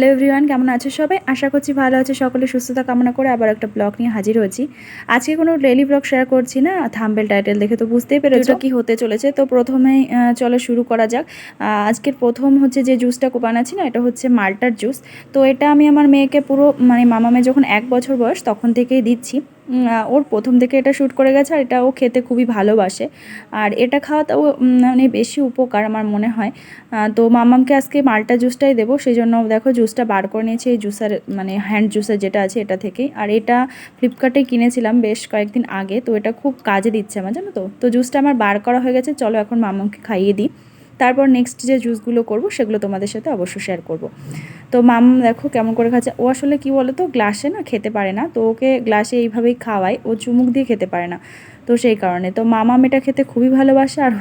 Hello everyone, কেমন আছো সবাই? আশা করছি ভালো আছে। সকলে সুস্থতা কামনা করে আবার একটা ব্লগ নিয়ে হাজির হয়েছি। আজকে কোনো ডেইলি ব্লগ শেয়ার করছি না, থাম্বনেল টাইটেল দেখে তো বুঝতেই পেরেছো কি হতে চলেছে। তো প্রথমেই চলো শুরু করা যাক। আজকের প্রথম হচ্ছে যে জুসটা বানাচ্ছি না, এটা হচ্ছে মাল্টার জুস। তো এটা আমি আমার মেয়েকে পুরো মামামে যখন 1 বছর বয়স তখন থেকেই দিচ্ছি। ওর প্রথম থেকে এটা শ্যুট করে গেছে, আর এটা ও খেতে খুবই ভালোবাসে। আর এটা খাওয়াতেও বেশি উপকার আমার মনে হয়। তো মামামকে আজকে মাল্টা জুসটাই দেবো, সেই জন্য দেখো জুসটা বার করে নিয়েছি এই জুসার হ্যান্ড জুসার যেটা আছে এটা থেকেই। আর এটা ফ্লিপকার্টে কিনেছিলাম বেশ কয়েকদিন আগে, তো এটা খুব কাজে দিচ্ছে আমার, জানো তো জুসটা আমার বার করা হয়ে গেছে। চলো এখন মামামকে খাইয়ে দিই, তারপর নেক্সট যে জুসগুলো করব সেগুলো তোমাদের সাথে অবশ্যই শেয়ার করব। তো মাম দেখো কেমন করে খাচ্ছে। ও আসলে কি বলো তো, গ্লাসে না খেতে পারে না, তো ওকে গ্লাসে এইভাবেই খাওয়াই, ও চুমুক দিয়ে খেতে পারে না। তো সেই কারণে তো মামাম এটা খেতে খুবই ভালোবাসে, আর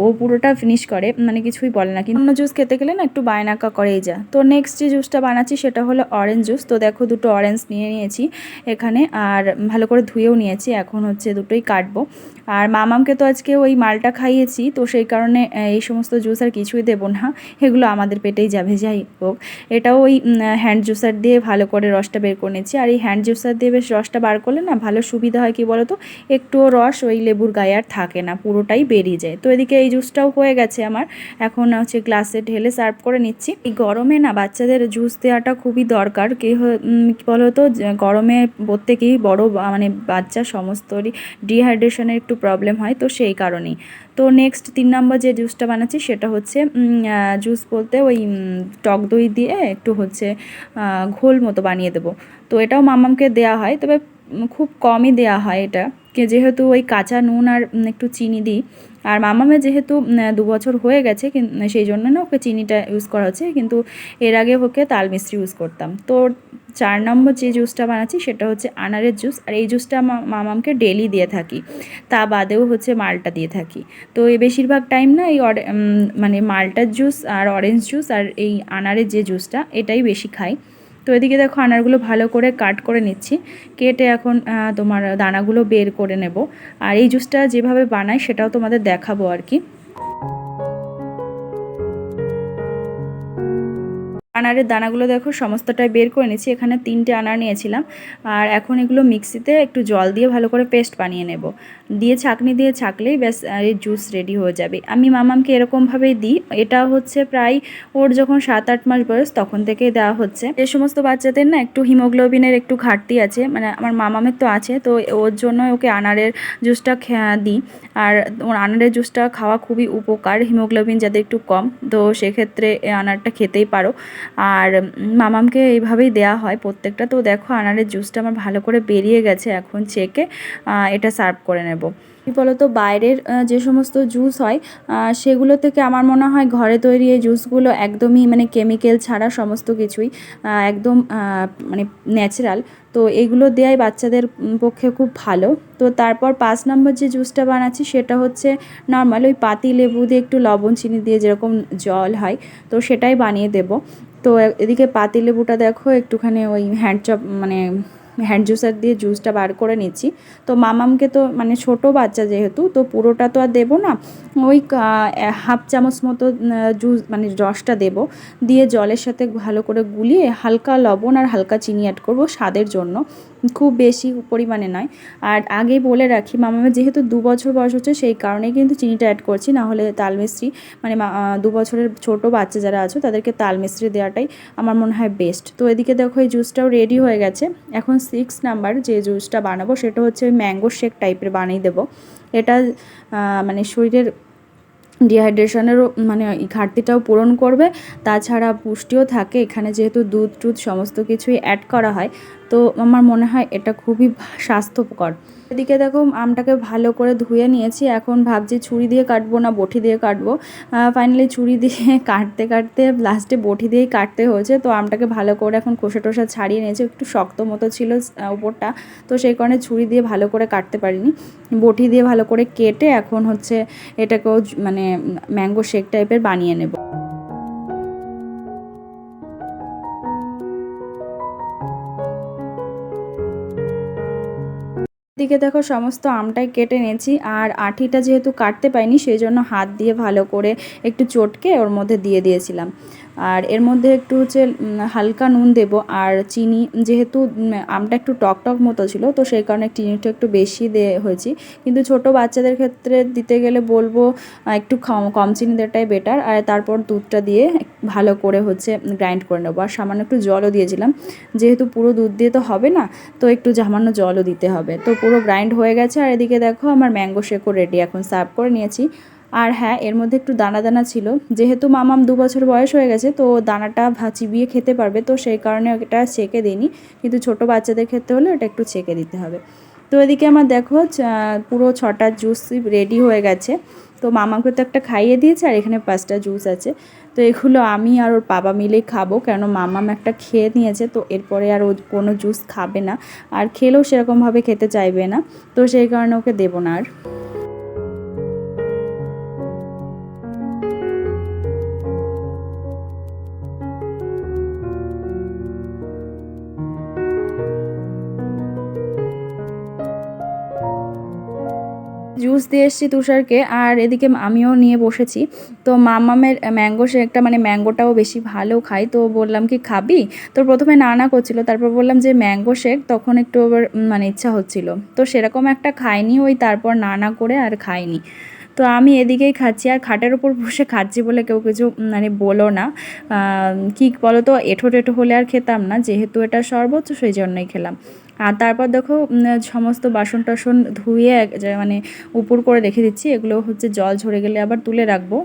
ও পুরোটা ফিনিশ করে, কিছুই বলে না। কিন্তু অন্য জুস খেতে গেলে না একটু বায়নাকা করেই যা। তো নেক্সট যে জুসটা বানাচ্ছি সেটা হলো অরেঞ্জ জুস। তো দেখো দুটো অরেঞ্জ নিয়ে নিয়েছি এখানে, আর ভালো করে ধুয়েও নিয়েছি। এখন হচ্ছে দুটোই কাটবো। আর মামামকে তো আজকে ওই মালটা খাইয়েছি, তো সেই কারণে এই সমস্ত জুস আর কিছুই দেবো না, এগুলো আমাদের পেটেই যাবে। যাই হোক, এটাও ওই হ্যান্ড জুসার দিয়ে ভালো করে রসটা বের করে নিচ্ছি। আর এই হ্যান্ড জুসার দিয়ে বেশ রসটা বার করলে না ভালো সুবিধা হয়, কি বলো তো, একটুও রস ওই লেবুর গায়ে আর থাকে না, পুরোটাই বেরিয়ে যায়। তো এদিকে এই জুসটাও হয়ে গেছে আমার, এখন হচ্ছে গ্লাসে ঢেলে সার্ভ করে নিচ্ছি। এই গরমে না বাচ্চাদের জুস দেওয়াটা খুবই দরকার। কি বলো তো, গরমে প্রত্যেকেই বড় বাচ্চা সমস্তরই ডিহাইড্রেশনের একটু প্রবলেম হয়, তো সেই কারণেই। তো নেক্সট 3 নম্বর যে জুসটা বানাচ্ছি সেটা হচ্ছে জুস বলতে ওই টক দই দিয়ে একটু হচ্ছে ঘোল মতো বানিয়ে দেবো। তো এটাও মামামকে দেওয়া হয়, তবে খুব কমই দেওয়া হয় এটা, যেহেতু ওই কাঁচা নুন আর একটু চিনি দিই। আর মামামের যেহেতু 2 বছর হয়ে গেছে, সেই জন্য না ওকে চিনিটা ইউজ করা হচ্ছে, কিন্তু এর আগে ওকে তাল মিশ্রি ইউজ করতাম। তো 4 নম্বর যে জুসটা বানাচ্ছি সেটা হচ্ছে আনারের জুস, আর এই জুসটা মামামকে ডেলি দিয়ে থাকি, তা বাদেও হচ্ছে মালটা দিয়ে থাকি। তো এই বেশিরভাগ টাইম না এই মালটার জুস আর অরেঞ্জ জুস আর এই আনারের যে জুসটা এটাই বেশি খাই। তো এদিকে দেখো আনারগুলো ভালো করে কাট করে নিচ্ছি, কেটে এখন তোমার দানাগুলো বের করে নেব। আর এই জুসটা যেভাবে বানাই সেটাও তোমাদের দেখাবো আর কি। আনারের দানাগুলো দেখো সমস্তটাই বের করে নিয়েছি, এখানে 3টে আনার নিয়েছিলাম। আর এখন এগুলো মিক্সিতে একটু জল দিয়ে ভালো করে পেস্ট বানিয়ে নেব, দিয়ে ছাঁকনি দিয়ে ছাঁকলেই ব্যাস এই জুস রেডি হয়ে যাবে। আমি মামামকে এরকমভাবেই দিই। এটা হচ্ছে প্রায় ওর যখন 7-8 মাস বয়স তখন থেকেই দেওয়া হচ্ছে। যে সমস্ত বাচ্চাদের না একটু হিমোগ্লোবিনের একটু ঘাটতি আছে, আমার মামামের তো আছে, তো ওর জন্য ওকে আনারের জুসটা দিই। আর ওর আনারের জুসটা খাওয়া খুবই উপকার, হিমোগ্লোবিন যাদের একটু কম, তো সেক্ষেত্রে আনারটা খেতেই পারো। আর মামামকে এইভাবেই দেওয়া হয় প্রত্যেকটা। তো দেখো আনারের জুসটা আমার ভালো করে বেরিয়ে গেছে, এখন ছেঁকে এটা সার্ভ করে নেব। কী বলো তো, বাইরের যে সমস্ত জুস হয় সেগুলো থেকে আমার মনে হয় ঘরে তৈরি এই জুসগুলো একদমই কেমিক্যাল ছাড়া সমস্ত কিছুই একদম ন্যাচারাল। তো এগুলো দেওয়াই বাচ্চাদের পক্ষে খুব ভালো। তো তারপর 5 নম্বর যে জুসটা বানাচ্ছি সেটা হচ্ছে নর্মাল ওই পাতি লেবু দিয়ে একটু লবণ চিনি দিয়ে যেরকম জল হয়, তো সেটাই বানিয়ে দেব। তো এদিকে পাতিলেবুটা দেখো একটুখানি ওই হ্যান্ড জুসার দিয়ে জুসটা বার করে নিচ্ছি। তো মামামকে তো ছোট বাচ্চা যেহেতু, তো পুরোটা তো আর দেবো না, ওই হাফ চামচ মতো জুস রসটা দেব, দিয়ে জলের সাথে ভালো করে গুলিয়ে হালকা লবণ আর হালকা চিনি অ্যাড করব স্বাদের জন্য, খুব বেশি পরিমাণে নয়। আর আগেই বলে রাখি মামামের যেহেতু 2 বছর বয়স হচ্ছে সেই কারণেই কিন্তু চিনিটা অ্যাড করছি, না হলে তাল মিশ্রি 2 বছরের ছোট বাচ্চা যারা আছে তাদেরকে তাল মিশ্রি দেওয়াটাই আমার মনে হয় বেস্ট। তো এদিকে দেখো এই জুসটাও রেডি হয়ে গেছে। এখন 6 নাম্বার যে জুসটা বানাবো সেটা হচ্ছে ওই ম্যাঙ্গো শেক টাইপের বানিয়ে দেবো। এটা শরীরের ডিহাইড্রেশনেরও ঘাটতিটাও পূরণ করবে, তাছাড়া পুষ্টিও থাকে এখানে, যেহেতু দুধ টুধ সমস্ত কিছুই অ্যাড করা হয়। তো আমার মনে হয় এটা খুবই স্বাস্থ্যকর। এদিকে দেখো আমটাকে ভালো করে ধুয়ে নিয়েছি, এখন ভাবছি ছুরি দিয়ে কাটবো না বটি দিয়ে কাটবো। ফাইনালি ছুরি দিয়ে কাটতে কাটতে লাস্টে বটি দিয়েই কাটতে হয়েছে। তো আমটাকে ভালো করে এখন খোসা টোসা ছাড়িয়ে নিয়েছি, একটু শক্ত মতো ছিল উপরটা, তো সেই কারণে ছুরি দিয়ে ভালো করে কাটতে পারিনি, বটি দিয়ে ভালো করে কেটে এখন হচ্ছে এটাকেও ম্যাঙ্গো শেক টাইপের বানিয়ে নেব। দিকে দেখো সমস্ত আমটাই কেটে নিয়েছি, আর আঁঠিটা যেহেতু কাটতে পাইনি সেই জন্য হাত দিয়ে ভালো করে একটু চটকে ওর মধ্যে দিয়ে দিয়েছিলাম। আর এর মধ্যে একটু হচ্ছে হালকা নুন দেব আর চিনি, যেহেতু আমটা একটু টক টক মতো ছিল তো সেই কারণে চিনিটা একটু বেশি হয়েছি। কিন্তু ছোট বাচ্চাদের ক্ষেত্রে দিতে গেলে বলবো একটু কম চিনি দেওয়াটাই বেটার। আর তারপর দুধটা দিয়ে ভালো করে হচ্ছে গ্রাইন্ড করে নেবো। আর সামান্য একটু জলও দিয়েছিলাম, যেহেতু পুরো দুধ দিয়ে তো হবে না, তো একটু সামান্য জলও দিতে হবে। তো পুরো গ্রাইন্ড হয়ে গেছে। আর এদিকে দেখো আমার ম্যাঙ্গো শেকও রেডি, এখন সার্ভ করে নিয়েছি। আর হ্যাঁ, এর মধ্যে একটু দানা দানা ছিল, যেহেতু মামাম 2 বছর বয়স হয়ে গেছে তো দানাটা চিবিয়ে খেতে পারবে, তো সেই কারণে এটা ছেঁকে দিইনি। কিন্তু ছোট বাচ্চাদের ক্ষেত্রে হলে এটা একটু ছেঁকে দিতে হবে। তো এদিকে আমার দেখো পুরো 6টা জুস রেডি হয়ে গেছে। তো মামাকে তো একটা খাইয়ে দিয়েছে আর এখানে 5টা জুস আছে। তো এগুলো আমি আর ওর বাবা মিলেই খাবো, কেন মামাম একটা খেয়ে নিয়েছে, তো এরপরে আর ও কোনো জুস খাবে না, আর খেলেও সেরকমভাবে খেতে চাইবে না, তো সেই কারণে ওকে দেবো না আর। জুস দিয়ে এসেছি তুষারকে, আর এদিকে আমিও নিয়ে বসেছি। তো মামামের ম্যাঙ্গো শেকটা, মানে ম্যাঙ্গোটাও বেশি ভালো খাই, তো বললাম কি খাবি, তো প্রথমে না করছিল, তারপর বললাম যে ম্যাঙ্গো শেক, তখন একটু আবার মানে ইচ্ছা হচ্ছিল, তো সেরকম একটা খাইনি, ওই তারপর না করে আর খাইনি। তো আমি এদিকেই খাচ্ছি, আর খাটের উপর বসে খাচ্ছি বলে কেউ কিছু মানে বলো না। কি বলো তো, এঁঠো টেঠো হলে আর খেতাম না, যেহেতু এটা শরবত সেই জন্যই খেলাম। আর তারপর দেখো সমস্ত বাসন টাসন ধুয়ে মানে উপর করে রেখে দিচ্ছি, এগুলো হচ্ছে জল ঝরে গেলে আবার তুলে রাখবো।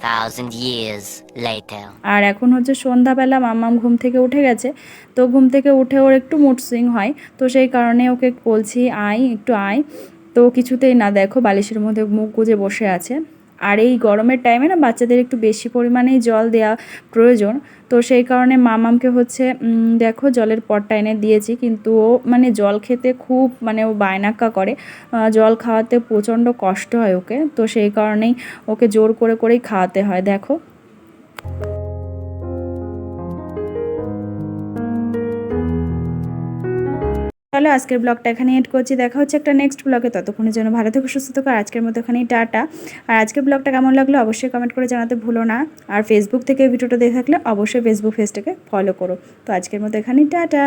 2000 years later. আর এখন হচ্ছে সন্ধ্যাবেলা, মাম্মাম ঘুম থেকে উঠে গেছে। তো ঘুম থেকে উঠে ওর একটু মুড সুইং হয়, তো সেই কারণে ওকে বলছি একটু আয়। তো কিছুতেই না, দেখো বালিশের মধ্যে মুখ গুজে বসে আছে। আর এই গরমের টাইমে না বাচ্চাদের একটু বেশি পরিমাণেই জল দেওয়া প্রয়োজন, তো সেই কারণে মামামকে হচ্ছে দেখো জলের পটটা এনে দিয়েছি, কিন্তু ও মানে জল খেতে খুব মানে ও বায়নাক্কা করে, জল খাওয়াতে প্রচণ্ড কষ্ট হয় ওকে, তো সেই কারণেই ওকে জোর করেই খাওয়াতে হয় দেখো। চলো আজকের ব্লগটা এখানে এড করছি, দেখা হচ্ছে একটা নেক্সট ব্লগে, ততক্ষণের জন্য ভালো থেকো, সুস্থ থেকো। আজকের মতো এখানেই টাটা। আর আজকের ব্লগটা কেমন লাগলো অবশ্যই কমেন্ট করে জানাতে ভুলো না। আর ফেসবুক থেকে ভিডিওটা দেখে থাকলে অবশ্যই ফেসবুক পেজটাকে ফলো করো। তো আজকের মতো এখানেই টাটা।